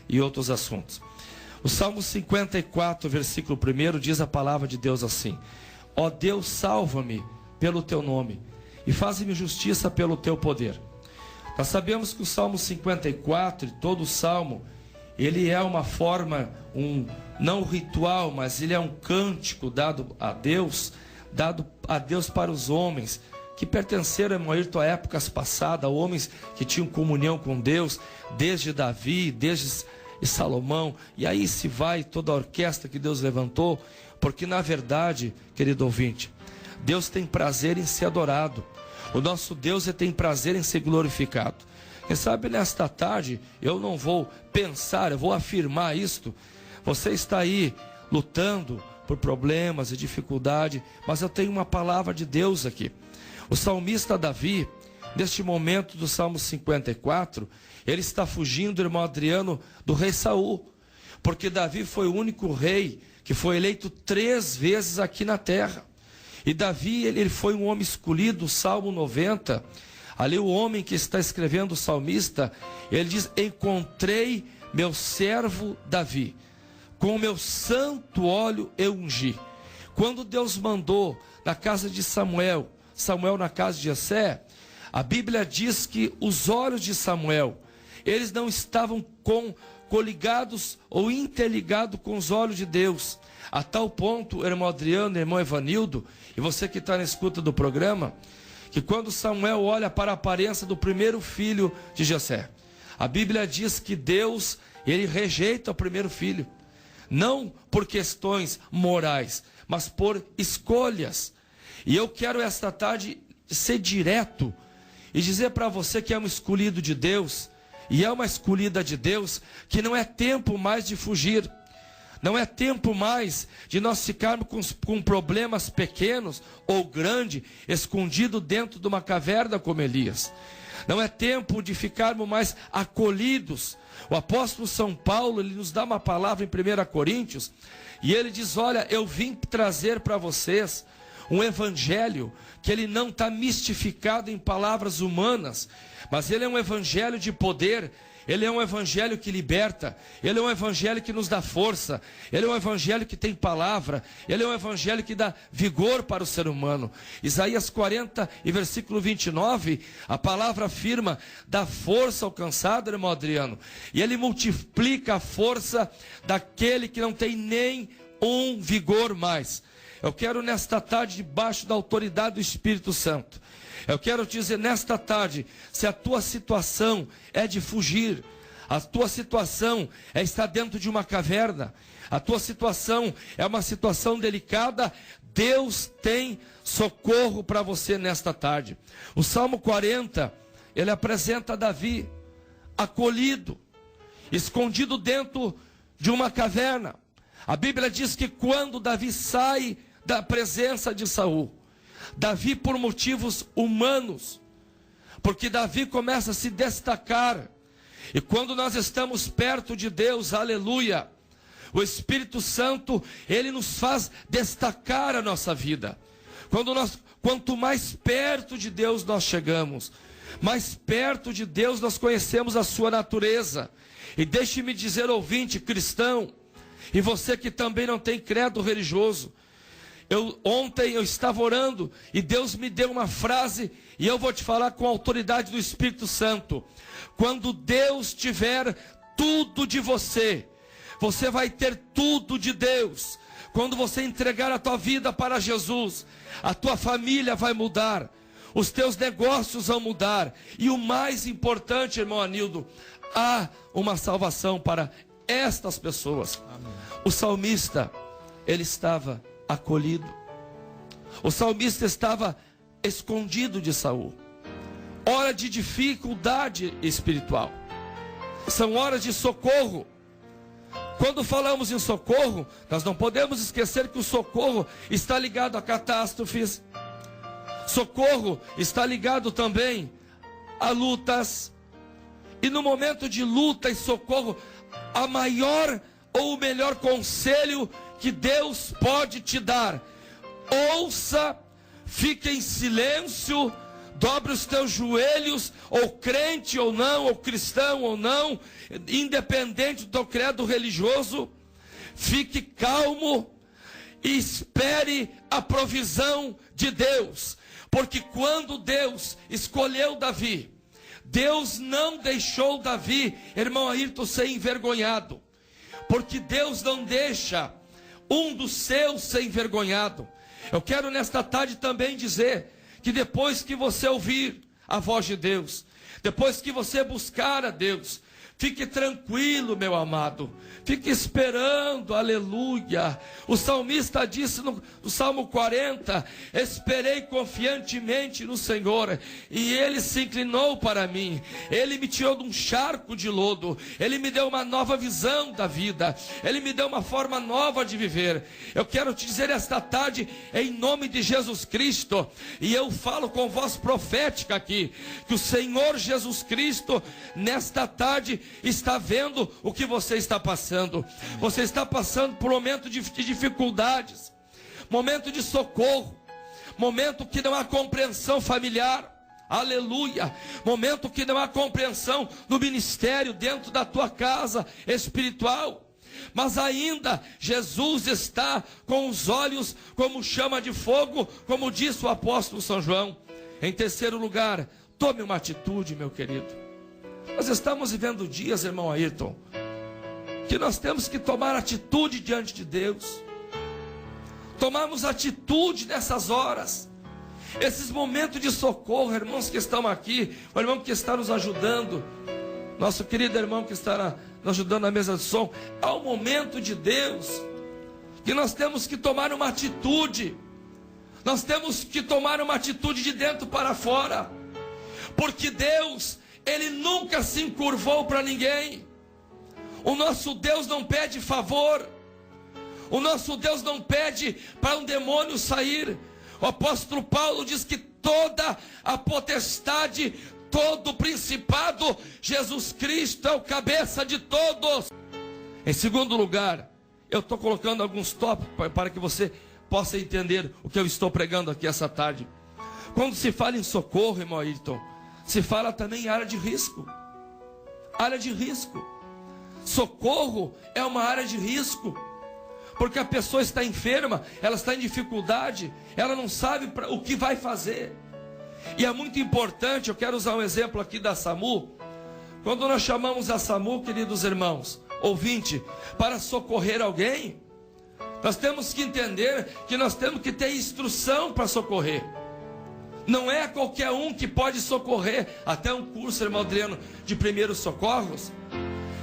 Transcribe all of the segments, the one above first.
e outros assuntos. O Salmo 54, versículo 1, diz a palavra de Deus assim: ó Deus, salva-me pelo teu nome e faze-me justiça pelo teu poder. Nós sabemos que o Salmo 54, e todo o Salmo, ele é uma forma, não ritual, mas ele é um cântico dado a Deus para os homens que pertenceram, Ayrton, a épocas passadas, homens que tinham comunhão com Deus, desde Davi, desde Salomão, e aí se vai toda a orquestra que Deus levantou, porque na verdade, querido ouvinte, Deus tem prazer em ser adorado. O nosso Deus tem prazer em ser glorificado. Quem sabe nesta tarde eu não vou pensar, eu vou afirmar isto. Você está aí lutando por problemas e dificuldade, mas eu tenho uma palavra de Deus aqui. O salmista Davi, neste momento do Salmo 54, ele está fugindo, irmão Adriano, do rei Saul, porque Davi foi o único rei que foi eleito 3 vezes aqui na terra. E Davi, ele foi um homem escolhido. O Salmo 90, ali o homem que está escrevendo, o salmista, ele diz: encontrei meu servo Davi, com o meu santo óleo eu ungi. Quando Deus mandou na casa de Samuel na casa de Jessé, a Bíblia diz que os olhos de Samuel, eles não estavam coligados ou interligados com os olhos de Deus, a tal ponto, irmão Adriano, irmão Evanildo, e você que está na escuta do programa, que quando Samuel olha para a aparência do primeiro filho de Jessé, a Bíblia diz que Deus, ele rejeita o primeiro filho, não por questões morais, mas por escolhas. E eu quero esta tarde ser direto e dizer para você que é um escolhido de Deus, e é uma escolhida de Deus, que não é tempo mais de fugir, não é tempo mais de nós ficarmos com problemas pequenos ou grandes, escondido dentro de uma caverna como Elias. Não é tempo de ficarmos mais acolhidos. O apóstolo São Paulo, ele nos dá uma palavra em 1 Coríntios, e ele diz: olha, eu vim trazer para vocês um evangelho que ele não está mistificado em palavras humanas, mas ele é um evangelho de poder. Ele é um evangelho que liberta, ele é um evangelho que nos dá força, ele é um evangelho que tem palavra, ele é um evangelho que dá vigor para o ser humano. Isaías 40 e versículo 29, a palavra afirma: dá força ao cansado, irmão Adriano, e ele multiplica a força daquele que não tem nem um vigor mais. Eu quero nesta tarde, debaixo da autoridade do Espírito Santo, eu quero te dizer nesta tarde, se a tua situação é de fugir, a tua situação é estar dentro de uma caverna, a tua situação é uma situação delicada, Deus tem socorro para você nesta tarde. O Salmo 40, ele apresenta Davi acolhido, escondido dentro de uma caverna. A Bíblia diz que quando Davi sai da presença de Saul, Davi, por motivos humanos, porque Davi começa a se destacar, e quando nós estamos perto de Deus, aleluia, o Espírito Santo, ele nos faz destacar a nossa vida. Quanto mais perto de Deus nós chegamos, mais perto de Deus nós conhecemos a sua natureza. E deixe-me dizer, ouvinte cristão, e você que também não tem credo religioso, ontem eu estava orando e Deus me deu uma frase, e eu vou te falar com a autoridade do Espírito Santo: quando Deus tiver tudo de você, você vai ter tudo de Deus. Quando você entregar a tua vida para Jesus, a tua família vai mudar, os teus negócios vão mudar, e o mais importante, irmão Anildo, há uma salvação para estas pessoas. Amém. O salmista, ele estava acolhido. O salmista estava escondido de Saul. Hora de dificuldade espiritual, são horas de socorro. Quando falamos em socorro, nós não podemos esquecer que o socorro está ligado a catástrofes. Socorro está ligado também a lutas. E no momento de luta e socorro, a maior ou o melhor conselho que Deus pode te dar: ouça, fique em silêncio Dobre os teus joelhos, ou crente ou não, ou cristão ou não, independente do teu credo religioso. Fique calmo e espere a provisão de Deus. Porque quando Deus escolheu Davi, Deus não deixou Davi, irmão Ayrton, ser envergonhado. Porque Deus não deixa um dos seus ser envergonhado. Eu quero nesta tarde também dizer que depois que você ouvir a voz de Deus, depois que você buscar a Deus, fique tranquilo, meu amado. Fique esperando, aleluia. O salmista disse no Salmo 40, esperei confiantemente no Senhor, e Ele se inclinou para mim. Ele me tirou de um charco de lodo. Ele me deu uma nova visão da vida. Ele me deu uma forma nova de viver. Eu quero te dizer esta tarde, em nome de Jesus Cristo, e eu falo com voz profética aqui, que o Senhor Jesus Cristo, nesta tarde, está vendo o que você está passando. Você está passando por um momento de dificuldades, momento de socorro, momento que não há compreensão familiar, aleluia, momento que não há compreensão no ministério, dentro da tua casa espiritual. Mas ainda Jesus está com os olhos como chama de fogo, como disse o apóstolo São João. Em terceiro lugar, tome uma atitude, meu querido. Nós estamos vivendo dias, irmão Ayrton, que nós temos que tomar atitude diante de Deus. Tomamos atitude nessas horas, esses momentos de socorro. Irmãos que estão aqui, o irmão que está nos ajudando, nosso querido irmão que está nos ajudando na mesa de som, há um momento de Deus que nós temos que tomar uma atitude. Nós temos que tomar uma atitude de dentro para fora, porque Deus, Ele nunca se encurvou para ninguém. O nosso Deus não pede favor. O nosso Deus não pede para um demônio sair. O apóstolo Paulo diz que toda a potestade, todo o principado, Jesus Cristo é o cabeça de todos. Em segundo lugar, eu estou colocando alguns tópicos para que você possa entender o que eu estou pregando aqui essa tarde. Quando se fala em socorro, irmão Ayrton, se fala também em área de risco. Área de risco. Socorro é uma área de risco, porque a pessoa está enferma, ela está em dificuldade, ela não sabe o que vai fazer. E é muito importante, eu quero usar um exemplo aqui da SAMU. Quando nós chamamos a SAMU, queridos irmãos, ouvinte, para socorrer alguém, nós temos que entender que nós temos que ter instrução para socorrer. Não é qualquer um que pode socorrer. Até um curso, irmão Adriano, de primeiros socorros.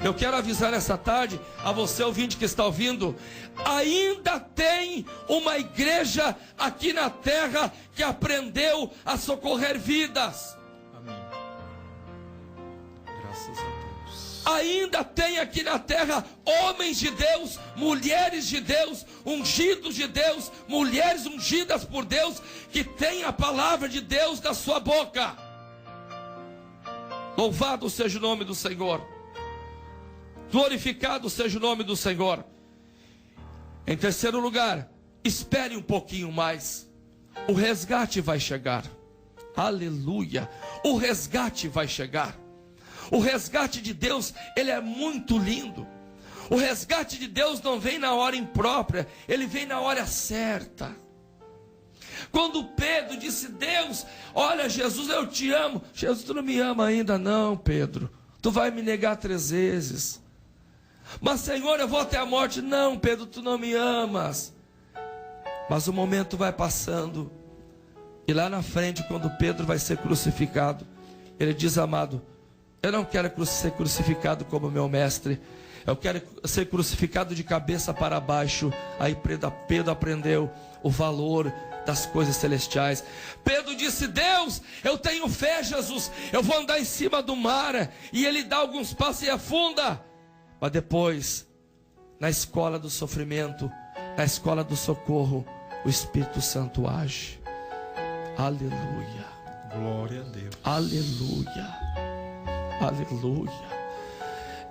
Eu quero avisar nessa tarde a você, ouvinte que está ouvindo, ainda tem uma igreja aqui na terra que aprendeu a socorrer vidas. Amém. Graças a Deus. Ainda tem aqui na terra homens de Deus, mulheres de Deus, ungidos de Deus, mulheres ungidas por Deus, que têm a palavra de Deus na sua boca. Louvado seja o nome do Senhor. Glorificado seja o nome do Senhor. Em terceiro lugar, espere um pouquinho mais. O resgate vai chegar. Aleluia. O resgate vai chegar. O resgate de Deus, ele é muito lindo. O resgate de Deus não vem na hora imprópria, ele vem na hora certa. Quando Pedro disse: Deus, olha, Jesus, eu te amo. Jesus, tu não me ama ainda não, Pedro. Tu vai me negar 3 vezes. Mas Senhor, eu vou até a morte. Não, Pedro, tu não me amas. Mas o momento vai passando, e lá na frente, quando Pedro vai ser crucificado, ele diz: amado, eu não quero ser crucificado como meu mestre, eu quero ser crucificado de cabeça para baixo. Aí Pedro aprendeu o valor das coisas celestiais. Pedro disse: Deus, eu tenho fé, Jesus, eu vou andar em cima do mar. E ele dá alguns passos e afunda. Mas depois, na escola do sofrimento, na escola do socorro, o Espírito Santo age. Aleluia. Glória a Deus. Aleluia. Aleluia.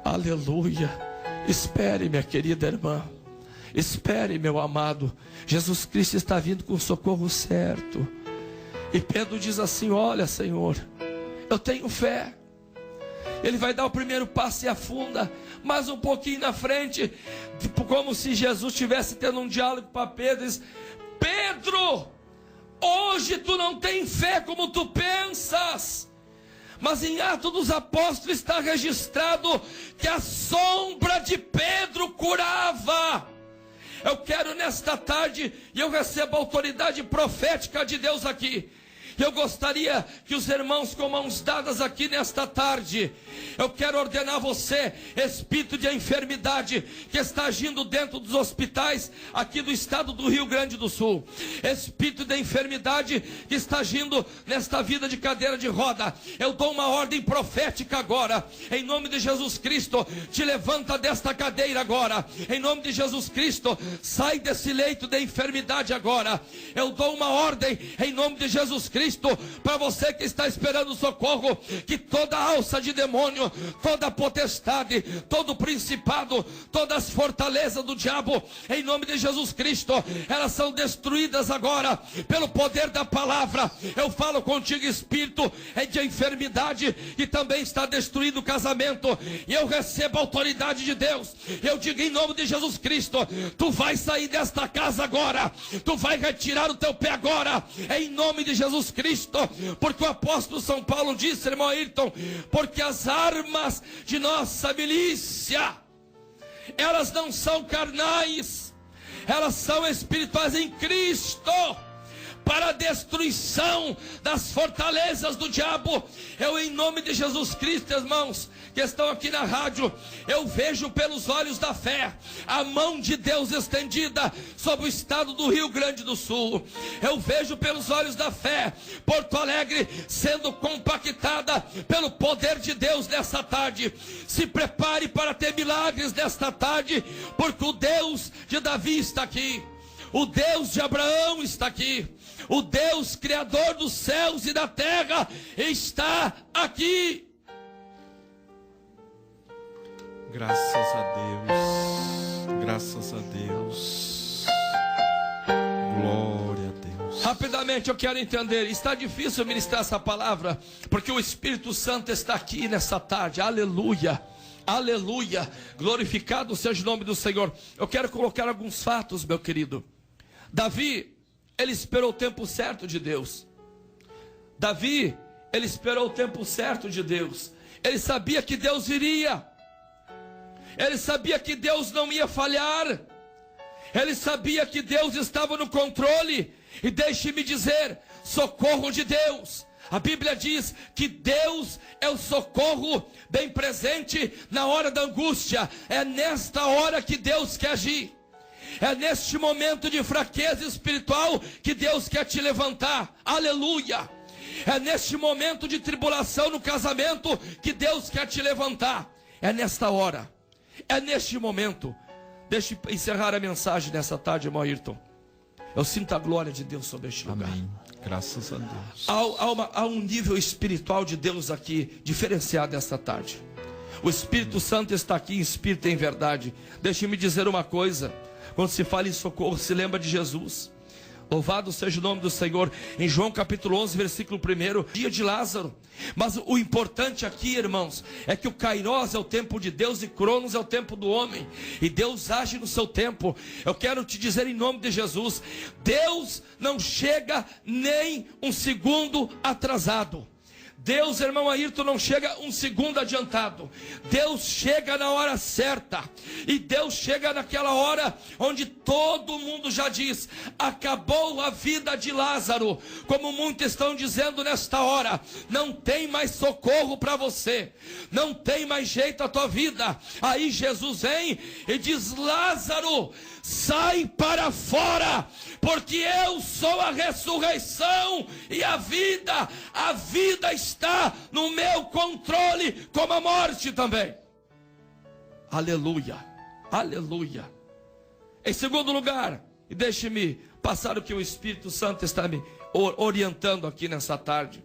Aleluia. Espere, minha querida irmã. Espere, meu amado. Jesus Cristo está vindo com o socorro certo. E Pedro diz assim: olha, Senhor, eu tenho fé. Ele vai dar o primeiro passo e afunda, mais um pouquinho na frente, como se Jesus estivesse tendo um diálogo para Pedro. Diz: Pedro, hoje tu não tens fé como tu pensas. Mas em Atos dos Apóstolos está registrado que a sombra de Pedro curava. Eu quero nesta tarde, e eu recebo a autoridade profética de Deus aqui, eu gostaria que os irmãos com mãos dadas aqui nesta tarde, eu quero ordenar você, espírito de enfermidade que está agindo dentro dos hospitais aqui do estado do Rio Grande do Sul, espírito de enfermidade que está agindo nesta vida de cadeira de roda, eu dou uma ordem profética agora, em nome de Jesus Cristo. Te levanta desta cadeira agora, em nome de Jesus Cristo. Sai desse leito de enfermidade agora. Eu dou uma ordem em nome de Jesus Cristo para você que está esperando socorro, que toda alça de demônio, toda potestade, todo principado, todas as fortalezas do diabo, em nome de Jesus Cristo, elas são destruídas agora pelo poder da palavra. Eu falo contigo, espírito de enfermidade, que também está destruindo o casamento, e eu recebo a autoridade de Deus. Eu digo em nome de Jesus Cristo: tu vai sair desta casa agora, tu vai retirar o teu pé agora, em nome de Jesus Cristo, porque o apóstolo São Paulo disse, irmão Ayrton, porque as armas de nossa milícia, elas não são carnais, elas são espirituais em Cristo, para a destruição das fortalezas do diabo. Eu, em nome de Jesus Cristo, irmãos que estão aqui na rádio, eu vejo pelos olhos da fé a mão de Deus estendida sobre o estado do Rio Grande do Sul. Eu vejo pelos olhos da fé Porto Alegre sendo compactada pelo poder de Deus nessa tarde. Se prepare para ter milagres nesta tarde, porque o Deus de Davi está aqui, o Deus de Abraão está aqui, o Deus criador dos céus e da terra está aqui. Graças a Deus, graças a Deus, glória a Deus. Rapidamente eu quero entender, está difícil ministrar essa palavra, porque o Espírito Santo está aqui nessa tarde, aleluia, aleluia, glorificado seja o nome do Senhor. Eu quero colocar alguns fatos, meu querido. Davi, ele esperou o tempo certo de Deus. Davi, ele esperou o tempo certo de Deus. Ele sabia que Deus iria. Ele sabia que Deus não ia falhar. Ele sabia que Deus estava no controle. E deixe-me dizer, socorro de Deus. A Bíblia diz que Deus é o socorro bem presente na hora da angústia. É nesta hora que Deus quer agir. É neste momento de fraqueza espiritual que Deus quer te levantar. Aleluia. É neste momento de tribulação no casamento que Deus quer te levantar. É nesta hora. É neste momento. Deixa eu encerrar a mensagem nessa tarde, irmão Ayrton. Eu sinto a glória de Deus sobre este lugar. Amém. Graças a Deus. Há um nível espiritual de Deus aqui diferenciado esta tarde. O Espírito Santo está aqui em espírito e em verdade. Deixe-me dizer uma coisa. Quando se fala em socorro, se lembra de Jesus. Louvado seja o nome do Senhor. Em João capítulo 11, versículo 1, dia de Lázaro. Mas o importante aqui, irmãos, é que o Kairos é o tempo de Deus e Cronos é o tempo do homem. E Deus age no seu tempo. Eu quero te dizer em nome de Jesus, Deus não chega nem um segundo atrasado. Deus, irmão Ayrton, não chega um segundo adiantado. Deus chega na hora certa. E Deus chega naquela hora onde todo mundo já diz: acabou a vida de Lázaro. Como muitos estão dizendo nesta hora, não tem mais socorro para você, não tem mais jeito a tua vida. Aí Jesus vem e diz: Lázaro, sai para fora, porque eu sou a ressurreição e a vida. A vida está no meu controle, como a morte também. Aleluia, aleluia. Em segundo lugar, e deixe-me passar o que o Espírito Santo está me orientando aqui nessa tarde.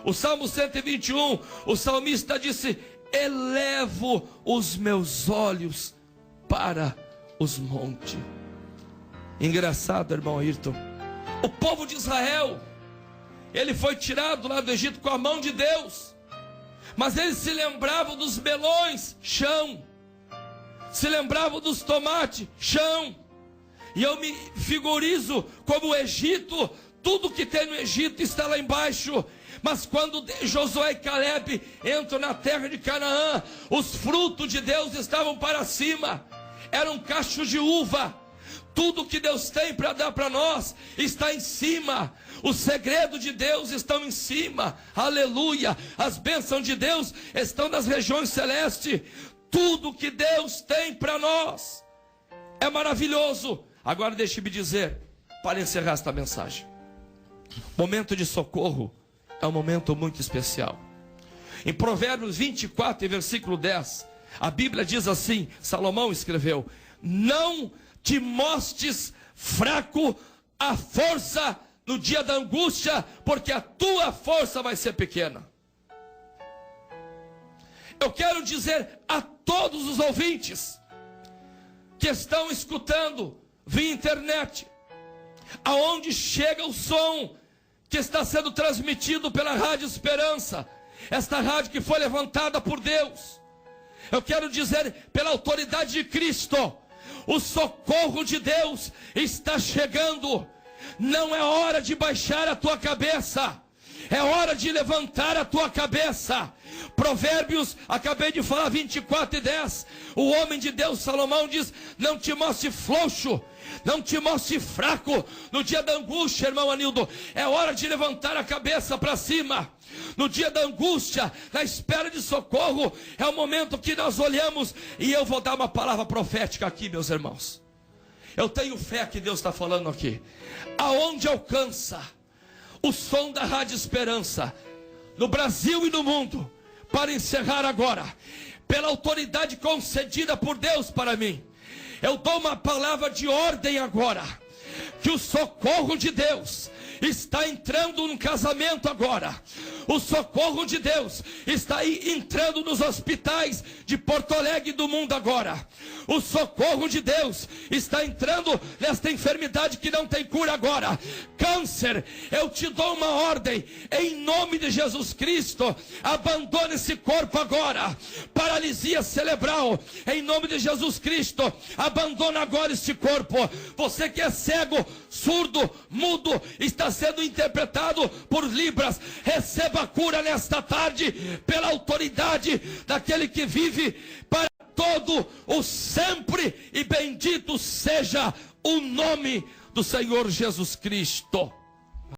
O Salmo 121, o salmista disse: elevo os meus olhos para os montes. Engraçado, irmão Ayrton, o povo de Israel, ele foi tirado lá do Egito com a mão de Deus. Mas eles se lembravam dos melões, chão. Se lembravam dos tomates, chão. E eu me figurizo como o Egito, tudo que tem no Egito está lá embaixo. Mas quando Josué e Caleb entram na terra de Canaã, os frutos de Deus estavam para cima. Eram cachos de uva. Tudo que Deus tem para dar para nós está em cima. O segredo de Deus estão em cima. Aleluia. As bênçãos de Deus estão nas regiões celestes. Tudo que Deus tem para nós é maravilhoso. Agora deixe-me dizer, para encerrar esta mensagem, momento de socorro é um momento muito especial. Em Provérbios 24, versículo 10, a Bíblia diz assim, Salomão escreveu: não te mostres fraco à força no dia da angústia, porque a tua força vai ser pequena. Eu quero dizer a todos os ouvintes que estão escutando via internet, aonde chega o som que está sendo transmitido pela Rádio Esperança, esta rádio que foi levantada por Deus, eu quero dizer pela autoridade de Cristo, o socorro de Deus está chegando. Não é hora de baixar a tua cabeça, é hora de levantar a tua cabeça. Provérbios, acabei de falar, 24:10. O homem de Deus, Salomão, diz: não te mostre frouxo, não te mostre fraco no dia da angústia, irmão Anildo. É hora de levantar a cabeça para cima. No dia da angústia, na espera de socorro, é o momento que nós olhamos. E eu vou dar uma palavra profética aqui, meus irmãos. Eu tenho fé que Deus está falando aqui. Aonde alcança o som da Rádio Esperança, no Brasil e no mundo, para encerrar agora, pela autoridade concedida por Deus para mim, eu dou uma palavra de ordem agora, que o socorro de Deus está entrando no casamento agora. O socorro de Deus está aí entrando nos hospitais de Porto Alegre e do mundo agora. O socorro de Deus está entrando nesta enfermidade que não tem cura agora. Câncer, eu te dou uma ordem, em nome de Jesus Cristo, abandone esse corpo agora. Paralisia cerebral, em nome de Jesus Cristo, abandona agora este corpo. Você que é cego, surdo, mudo, está sendo interpretado por Libras, receba a cura nesta tarde, pela autoridade daquele que vive para todo o sempre, e bendito seja o nome do Senhor Jesus Cristo.